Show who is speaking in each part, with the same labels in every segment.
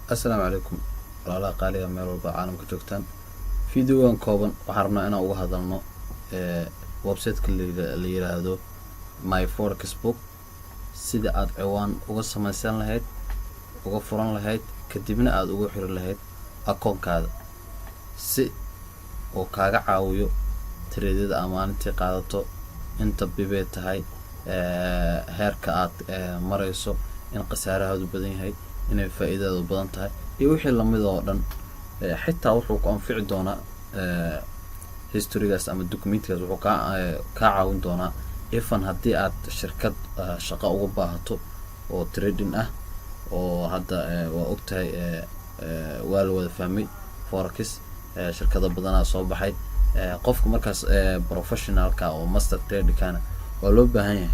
Speaker 1: Assalaamu calaykum walaalaha qaaliga meel walba caalamka joogtaan. Videogan kooban waxaan rabnaa inaan uga hadalno website-ka la yiraahdo My Forex Book, sida aad ciwaan uga samaysan lahayd, uga furan lahayd, kadibna aad ugu xiri lahayd akoonkaada si uu kaaga caawiyo trade-da amaanintii qaadato, inta bibay tahay, heerka aad marayso, in khasaarahaadu badan yahay, inay faa'iidadu badan tahay, iyo wixii la mid oo dhan. xitaa wuxuu ku anfici doonaa historygaas ama documentigaas wuxuu ka caawin doonaa ifan haddii aad shirkad shaqo uga baahato oo trading ah, oo hadda waa ogtahay waa la wada fahmay forex shirkado badanaa soo baxay. qofka markaas professionalka oo master trader kana waa loo baahan yahay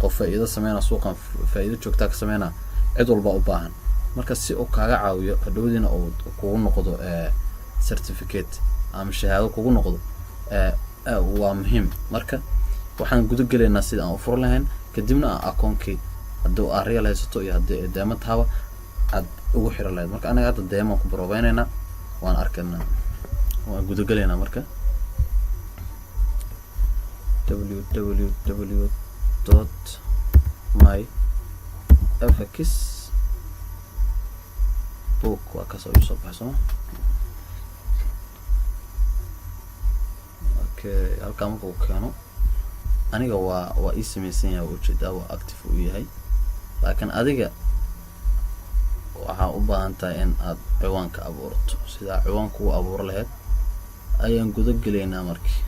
Speaker 1: qof faa'iido sameynaa, suuqan faa'iido joogta ka sameynaa, cid walba u baahan. marka si uu kaaga caawiyo hadhowdiina uu kugu noqdo certificate ama shahaado kugu noqdo waa muhiim. marka waxaan guda gelaynaa sida aan u fur lahayn, kadibna akoonkii haddii aad real haysato iyo haddii deema taaba aad ugu xiri lahayd. marka anaga hadda deemaan ku provideynaa, waan arkaynaa, waan guda gelaynaa. marka www.myforex.book waa kasoo soo baxsano. okay, halkaa marka uu keeno aniga waa ii samaysan yahay, ujeedaa waa active u yahay, laakiin adiga waxaa u baahan tahay in aad ciwaanka abuurato. sidaa ciwaanka u abuur lahayd ayaan guda gelaynaa. markii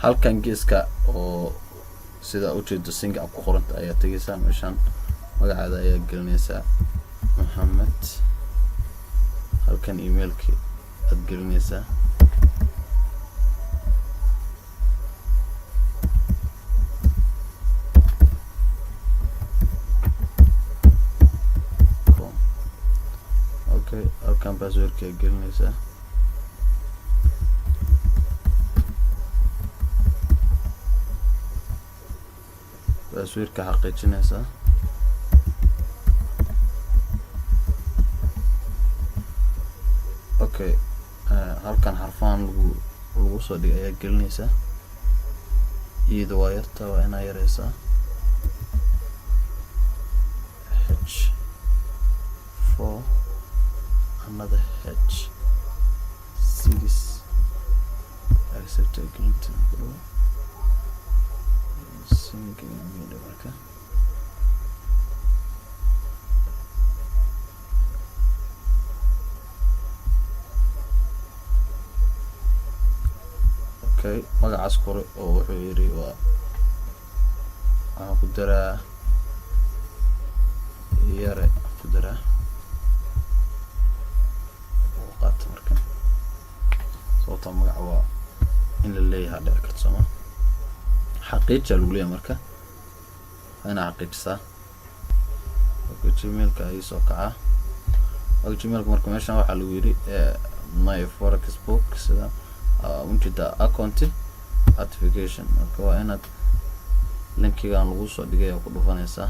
Speaker 1: halkan geeska oo sida ujeedo singa ku qoranta ayaa tagaysaa, meeshaan magacaada ayaa gelinaysaa Mohammed, halkan emailki aad gelinaysaa, okay, halkan passwordki aad gelinaysaa, passwordka xaqiijinaysaa, okay, halkan xarfaan lagu soo dhigay ayaa gelinaysaa, iyada waa yarta, waa inaa yaraysaa, h4 another h6 accept agreement single media. marka okay, magacaas kore oo wuxuu yiri waxaan ku daraa yare ku daraa oo qaata. marka sababta magaca waa in la leeyahay dhici karto Soomaa xaqiiqo lagu leeyahay. marka ana xaqiiqsa oo gmailka ay soo kaca oo gmailka marka meeshan waxa lagu yiri My Forex Book sida ujeeda account authentication. marka waa inaad linkigan lagu soo dhigay ku dhufanaysaa,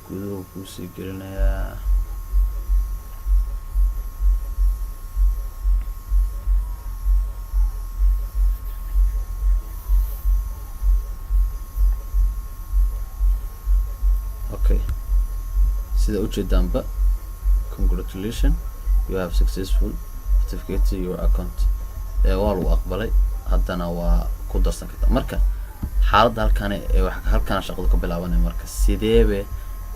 Speaker 1: gudaha ku sii gelinayaa, okay, sida ujeedaanba congratulations you have successful certificate your account. waa lagu aqbalay, haddana waa ku darsan kartaa. marka xaaladda halkan halkan shaqadu ka bilaabanay. marka sideebe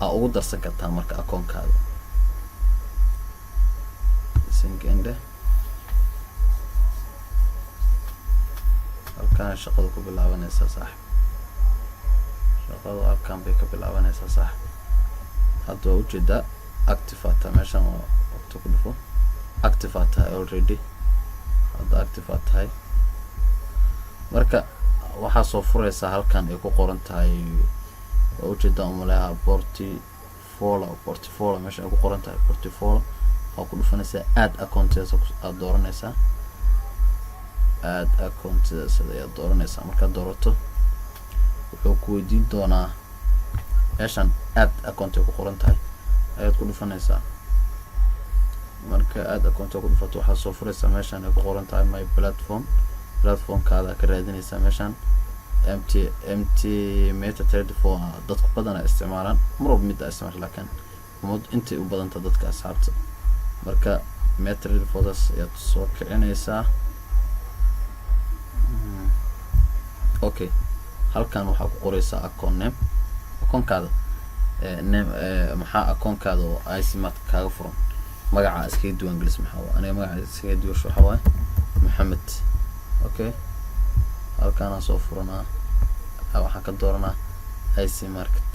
Speaker 1: aa ugu darsan kartaa marka akoonkaada singende halkan shaqadu ku bilaabanaysaa saaxib, shaqadu halkan bay ka bilaabanaysaa saaxib. hadda waa ujeedaa activate meeshan waa waqti ku dhufo activate already, hadda activate tahay. marka waxaa soo furaysaa halkan ay ku qoran tahay waa ujeedaa umaleha portfolio meesha ay ku qoran tahay portfolio. waa ku dhufanaysaa add account aad dooranaysaa, add account sidaas ayaad dooranaysaa. Markaad doorato wuxuu ku weydiin doonaa meeshan add account ay ku qoran tahay ayaad ku dhufanaysaa. marka add account ku dhufato waxaad soo furaysaa meeshan ay ku qoran tahay my platformkaada ka raadinaysaa meeshan mt MetaTrader 4 dadku badan ay isticmaalaan marwalba mid ay isticmaalaan laakiin intay u badanta dadka asxaabta. marka MetaTrader 4 daas ayaad soo kicinaysaa. okay halkan waxaa ku qoraysaa account name accountkaada name maxaa accountkaada oo ICMAT kaaga furan magaca iskaga diiwaan gelis maxaa waa aniga magaca iskaga diiwaasho waxa waaye Maxamed. okay halkaan soo furanaa waxaan ka dooranaa IC market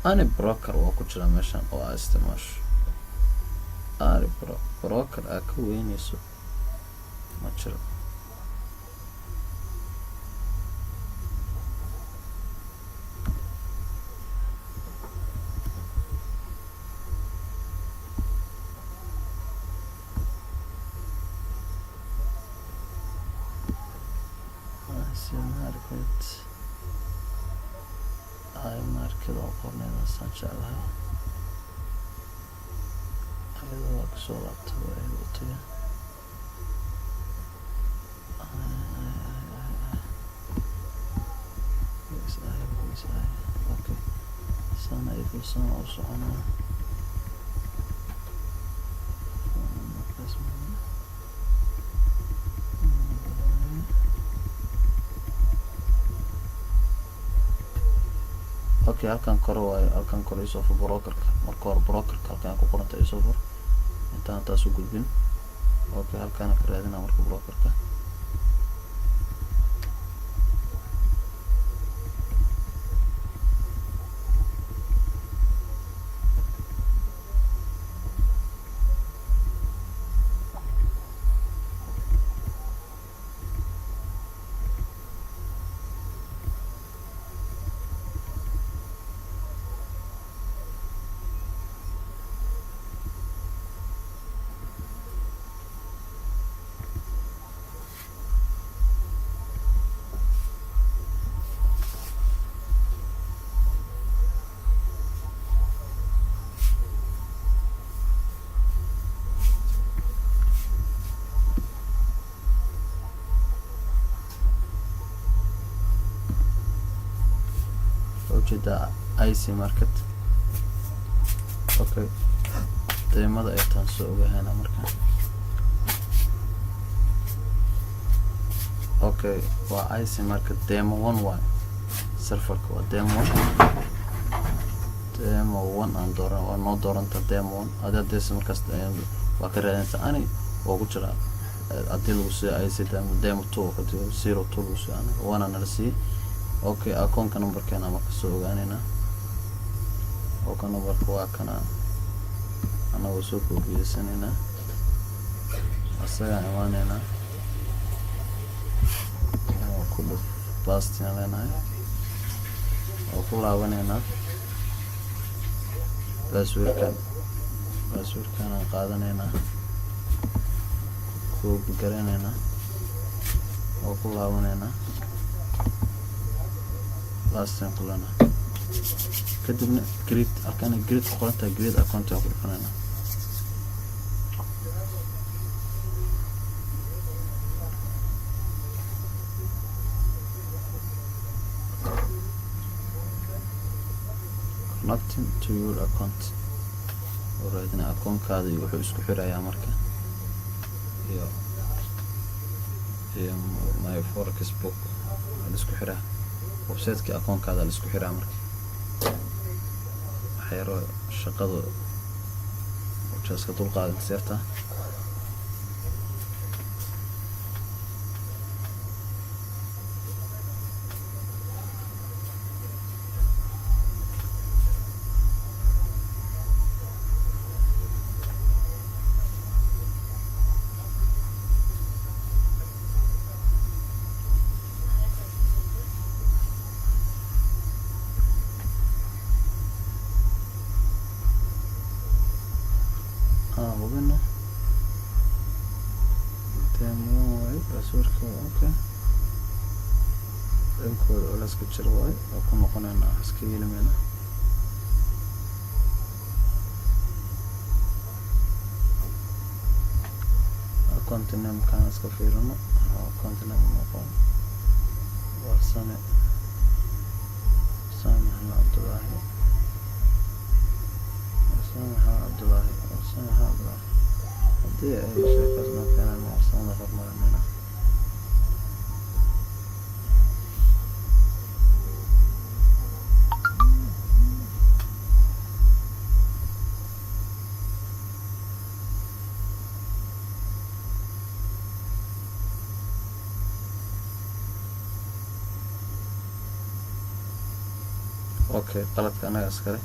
Speaker 1: ani broker waa ku jira meeshan oo aad isticmaasho ani broker aad ka weynayso ma jiro. market oo qornayna sanjalahay ayadoo ka soo laabta way watiya okay sana idul sana oo soconaa okay halkan kore waayo halkan kore isoo fur brokerka marka hore brokerka halkan ku qoranta isoo fur intaan taas u gudbin. okay halkan ka raadina marka brokerka ujeeda IC market. okay qiimada ay tan soo ogaana marka okay waa IC market demo 1 waa serverka waa demo 1 aan dooran waa noo dooranta demo 1 adeedees markaas waa ka raadinaysaa ani oo ku jira hadii lagu soo IC demo 2 hadii 02 lagu soo ana waana nala sii. okay account numberkeena ma ka soo ogaanayna account numberka waa kana anagu soo koobiyesanayna asaga imaanayna oo ku dhuf bastina leenahay oo ku laabanayna passwordkan aan qaadanayna koobi garanayna oo ku laabanayna last time kulana kadibna create halkan create qoranta create account ku dhufanayna. connecting to your account already account kaada wuxuu isku xirayaa marka iyo my forex book isku xiraa website-ka account kaada isku xiraa marka xiro shaqada oo iska dul qaadan sirta تمام باسورك اوكي انكود ولا سكتشر واي وكنا قلنا اسكي لمنا كنت نم كان اسكفيرنا كنت نم مقام وارسنة سامح عبد الله سامح عبد الله سامح عبد الله دي اي شيء كذا كان وارسنة فرما لنا اوكي قلت انا اسكري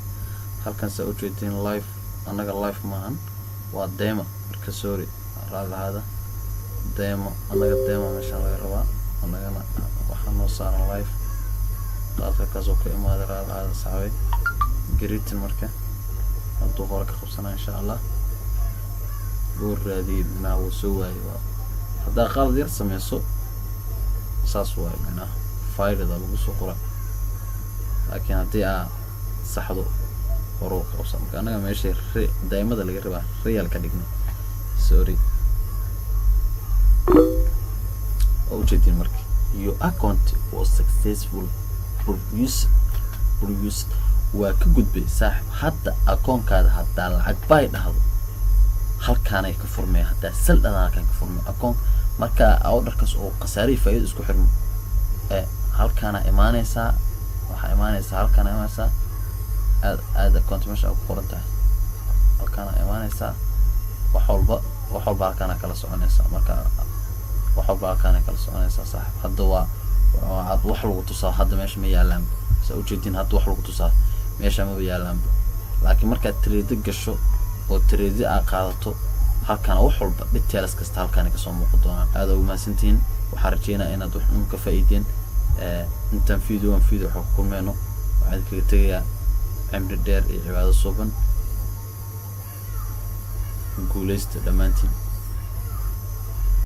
Speaker 1: halkan sa u jeedin live anaga live maahan waa demo marka sorry raadada demo anaga demo meesha laga rabaa anagana waxa noo saaran live qaadka kaasoo ka imaada raadada saxay greeting marka haduu hore ka qabsana insha Allah goor raadina uu soo waayo hada qalad yar sameeso saas waa macna file lagu soo qoraa laakiin hadii saxdo وروح أوصل أنا ماشي دائما ده اللي قربها ريال كدقنا sorry أو جدي المركي your account was successful produced وكجود بساحب حتى account كذا حتى العقباي ده هل كان يكفرمي حتى سل أنا كان يكفرمي account مركا أو دركس أو قصاري فايد اسكو حرم هل كان إيماني سا وإيماني سا هل كان إيماني سا هذا كنت مش أقولنته كان إيمانيسا وحول كان كلا سعنيسا مركا وحول كان كلا سعنيسا صاحب هذا هو وحول وتصل هذا مش ميالام سأوجدين هذا وحول وتصل مش ما بيالام لكن مركا تريد قشو وتريد أقالته هل كان وحول بالتالس كست هل كان كسر مقدونا هذا وما سنتين وحرجينا إن دوحنا كفايدين نتنفيذ حكم منه بعد كده تيجي عمر الدير عبادة صوبا نقوليست لمانتين